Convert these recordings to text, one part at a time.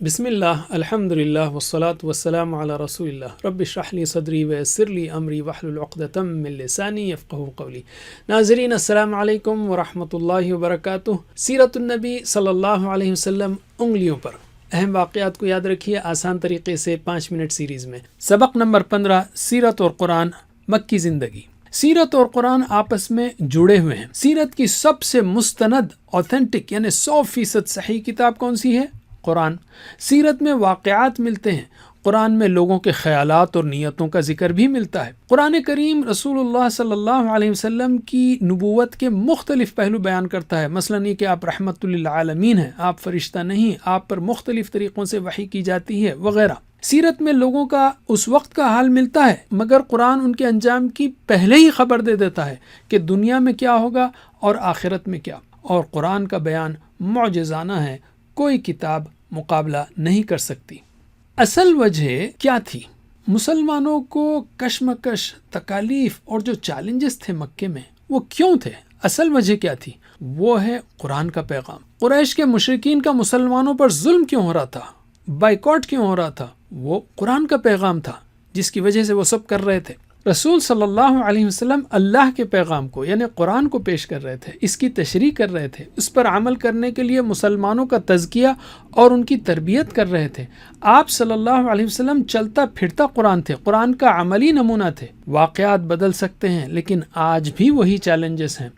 بسم اللہ الحمد للہ والصلاة والسلام علی رسول اللہ رب اشرح لی صدری ویسر لی امری واحلل عقدۃ من لسانی یفقہوا قولی۔ ناظرین السلام علیکم ورحمۃ اللہ وبرکاتہ۔ سیرت النبی صلی اللہ علیہ وسلم انگلیوں پر، اہم واقعات کو یاد رکھیے آسان طریقے سے 5 منٹ سیریز میں۔ سبق نمبر 15، سیرت اور قرآن، مکی زندگی۔ سیرت اور قرآن آپس میں جڑے ہوئے ہیں۔ سیرت کی سب سے مستند اوتھینٹک یعنی 100% صحیح کتاب کون سی ہے؟ قرآن۔ سیرت میں واقعات ملتے ہیں، قرآن میں لوگوں کے خیالات اور نیتوں کا ذکر بھی ملتا ہے۔ قرآن کریم رسول اللہ صلی اللہ علیہ وسلم کی نبوت کے مختلف پہلو بیان کرتا ہے، مثلا یہ کہ آپ رحمت للعالمین ہیں، آپ فرشتہ نہیں، آپ پر مختلف طریقوں سے وحی کی جاتی ہے وغیرہ۔ سیرت میں لوگوں کا اس وقت کا حال ملتا ہے، مگر قرآن ان کے انجام کی پہلے ہی خبر دے دیتا ہے کہ دنیا میں کیا ہوگا اور آخرت میں کیا، اور قرآن کا بیان معجزانہ ہے، کوئی کتاب مقابلہ نہیں کر سکتی۔ اصل وجہ کیا تھی؟ مسلمانوں کو کشمکش، تکالیف اور جو چیلنجز تھے مکے میں وہ کیوں تھے؟ اصل وجہ کیا تھی؟ وہ ہے قرآن کا پیغام۔ قریش کے مشرکین کا مسلمانوں پر ظلم کیوں ہو رہا تھا، بائیکاٹ کیوں ہو رہا تھا؟ وہ قرآن کا پیغام تھا جس کی وجہ سے وہ سب کر رہے تھے۔ رسول صلی اللہ علیہ وسلم اللہ کے پیغام کو یعنی قرآن کو پیش کر رہے تھے، اس کی تشریح کر رہے تھے، اس پر عمل کرنے کے لیے مسلمانوں کا تزکیہ اور ان کی تربیت کر رہے تھے۔ آپ صلی اللہ علیہ وسلم چلتا پھرتا قرآن تھے، قرآن کا عملی نمونہ تھے۔ واقعات بدل سکتے ہیں لیکن آج بھی وہی چیلنجز ہیں۔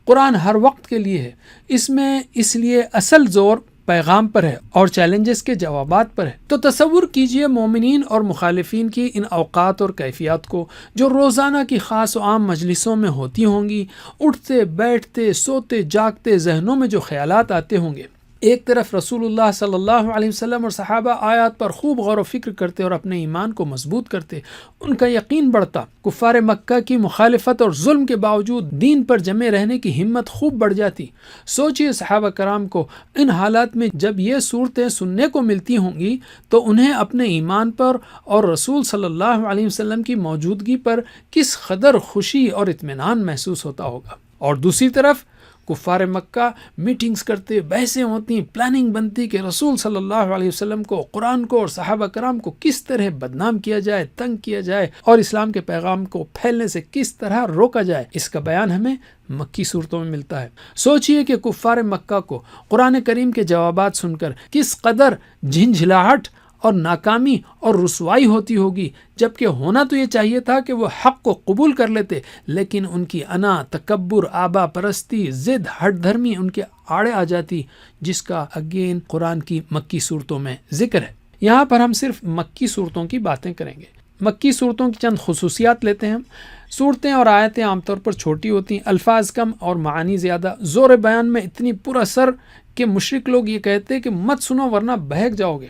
قرآن ہر وقت کے لیے ہے، اس لیے اصل زور پیغام پر ہے اور چیلنجز کے جوابات پر ہے۔ تو تصور کیجئے مومنین اور مخالفین کی ان اوقات اور کیفیات کو جو روزانہ کی خاص و عام مجلسوں میں ہوتی ہوں گی، اٹھتے بیٹھتے سوتے جاگتے ذہنوں میں جو خیالات آتے ہوں گے۔ ایک طرف رسول اللہ صلی اللہ علیہ وسلم اور صحابہ آیات پر خوب غور و فکر کرتے اور اپنے ایمان کو مضبوط کرتے، ان کا یقین بڑھتا، کفار مکہ کی مخالفت اور ظلم کے باوجود دین پر جمے رہنے کی ہمت خوب بڑھ جاتی۔ سوچئے صحابہ کرام کو ان حالات میں جب یہ صورتیں سننے کو ملتی ہوں گی تو انہیں اپنے ایمان پر اور رسول صلی اللہ علیہ وسلم کی موجودگی پر کس قدر خوشی اور اطمینان محسوس ہوتا ہوگا۔ اور دوسری طرف کفار مکہ میٹنگز کرتے، بحثیں ہوتی، پلاننگ بنتی کہ رسول صلی اللہ علیہ وسلم کو، قرآن کو اور صحابہ کرام کو کس طرح بدنام کیا جائے، تنگ کیا جائے اور اسلام کے پیغام کو پھیلنے سے کس طرح روکا جائے۔ اس کا بیان ہمیں مکی صورتوں میں ملتا ہے۔ سوچئے کہ کفار مکہ کو قرآن کریم کے جوابات سن کر کس قدر جھنجھلاہٹ اور ناکامی اور رسوائی ہوتی ہوگی، جبکہ ہونا تو یہ چاہیے تھا کہ وہ حق کو قبول کر لیتے، لیکن ان کی انا، تکبر، آبا پرستی، ضد، ہٹ دھرمی ان کے آڑے آ جاتی، جس کا اگین قرآن کی مکی صورتوں میں ذکر ہے۔ یہاں پر ہم صرف مکی صورتوں کی باتیں کریں گے۔ مکی صورتوں کی چند خصوصیات لیتے ہیں ہم۔ صورتیں اور آیتیں عام طور پر چھوٹی ہوتی ہیں، الفاظ کم اور معانی زیادہ، زور بیان میں اتنی پر اثر کہ مشرک لوگ یہ کہتے کہ مت سنو ورنہ بہک جاؤ گے۔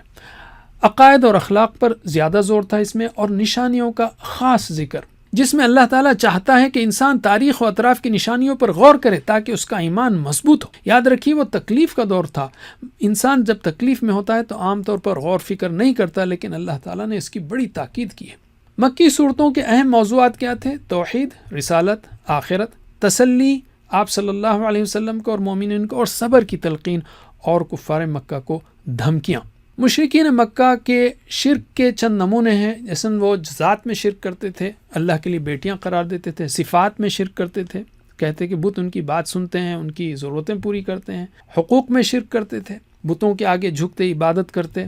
عقائد اور اخلاق پر زیادہ زور تھا اس میں، اور نشانیوں کا خاص ذکر، جس میں اللہ تعالیٰ چاہتا ہے کہ انسان تاریخ و اطراف کی نشانیوں پر غور کرے تاکہ اس کا ایمان مضبوط ہو۔ یاد رکھیے وہ تکلیف کا دور تھا، انسان جب تکلیف میں ہوتا ہے تو عام طور پر غور فکر نہیں کرتا، لیکن اللہ تعالیٰ نے اس کی بڑی تاکید کی ہے۔ مکی صورتوں کے اہم موضوعات کیا تھے؟ توحید، رسالت، آخرت، تسلی آپ صلی اللہ علیہ وسلم کو اور مومنین کو، اور صبر کی تلقین، اور کفار مکہ کو دھمکیاں۔ مشرکین مکہ کے شرک کے چند نمونے ہیں، جیسے وہ ذات میں شرک کرتے تھے، اللہ کے لیے بیٹیاں قرار دیتے تھے، صفات میں شرک کرتے تھے، کہتے کہ بت ان کی بات سنتے ہیں، ان کی ضرورتیں پوری کرتے ہیں، حقوق میں شرک کرتے تھے، بتوں کے آگے جھکتے عبادت کرتے،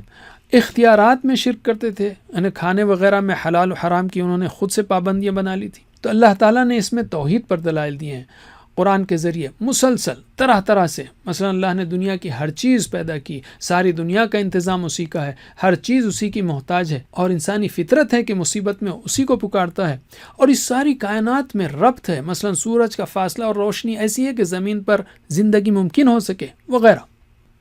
اختیارات میں شرک کرتے تھے، انہیں کھانے وغیرہ میں حلال و حرام کی انہوں نے خود سے پابندیاں بنا لی تھی۔ تو اللہ تعالیٰ نے اس میں توحید پر دلائل دیے ہیں قرآن کے ذریعے مسلسل طرح طرح سے۔ مثلا اللہ نے دنیا کی ہر چیز پیدا کی، ساری دنیا کا انتظام اسی کا ہے، ہر چیز اسی کی محتاج ہے، اور انسانی فطرت ہے کہ مصیبت میں اسی کو پکارتا ہے، اور اس ساری کائنات میں ربط ہے، مثلا سورج کا فاصلہ اور روشنی ایسی ہے کہ زمین پر زندگی ممکن ہو سکے وغیرہ۔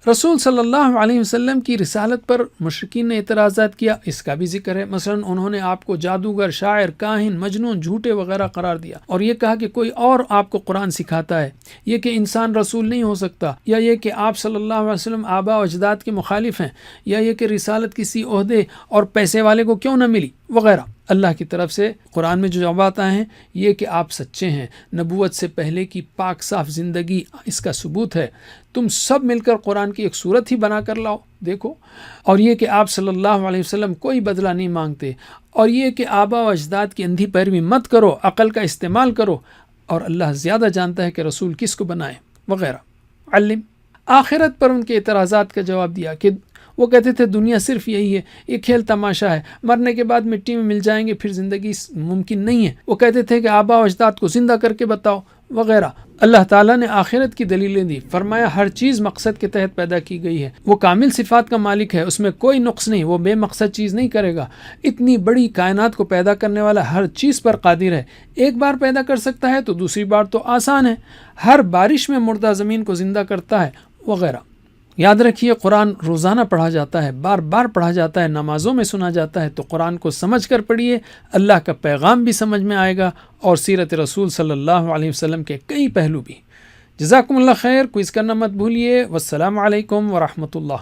رسول صلی اللہ علیہ وسلم کی رسالت پر مشرکین نے اعتراضات کیا، اس کا بھی ذکر ہے۔ مثلا انہوں نے آپ کو جادوگر، شاعر، کاہن، مجنون، جھوٹے وغیرہ قرار دیا، اور یہ کہا کہ کوئی اور آپ کو قرآن سکھاتا ہے، یہ کہ انسان رسول نہیں ہو سکتا، یا یہ کہ آپ صلی اللہ علیہ وسلم آبا و اجداد کے مخالف ہیں، یا یہ کہ رسالت کسی عہدے اور پیسے والے کو کیوں نہ ملی وغیرہ۔ اللہ کی طرف سے قرآن میں جو جوابات آئے ہیں یہ کہ آپ سچے ہیں، نبوت سے پہلے کی پاک صاف زندگی اس کا ثبوت ہے، تم سب مل کر قرآن کی ایک صورت ہی بنا کر لاؤ دیکھو، اور یہ کہ آپ صلی اللہ علیہ وسلم کوئی بدلہ نہیں مانگتے، اور یہ کہ آبا و اجداد کی اندھی پیروی مت کرو، عقل کا استعمال کرو، اور اللہ زیادہ جانتا ہے کہ رسول کس کو بنائے وغیرہ۔ علم آخرت پر ان کے اعتراضات کا جواب دیا کہ وہ کہتے تھے دنیا صرف یہی ہے، یہ کھیل تماشا ہے، مرنے کے بعد مٹی میں مل جائیں گے، پھر زندگی ممکن نہیں ہے۔ وہ کہتے تھے کہ آبا و اجداد کو زندہ کر کے بتاؤ وغیرہ۔ اللہ تعالیٰ نے آخرت کی دلیلیں دی، فرمایا ہر چیز مقصد کے تحت پیدا کی گئی ہے، وہ کامل صفات کا مالک ہے، اس میں کوئی نقص نہیں، وہ بے مقصد چیز نہیں کرے گا۔ اتنی بڑی کائنات کو پیدا کرنے والا ہر چیز پر قادر ہے، ایک بار پیدا کر سکتا ہے تو دوسری بار تو آسان ہے، ہر بارش میں مردہ زمین کو زندہ کرتا ہے وغیرہ۔ یاد رکھیے قرآن روزانہ پڑھا جاتا ہے، بار بار پڑھا جاتا ہے، نمازوں میں سنا جاتا ہے، تو قرآن کو سمجھ کر پڑھیے، اللہ کا پیغام بھی سمجھ میں آئے گا اور سیرت رسول صلی اللہ علیہ وسلم کے کئی پہلو بھی۔ جزاکم اللہ خیر، کوئز کرنا مت بھولیے۔ والسلام علیکم ورحمۃ اللہ۔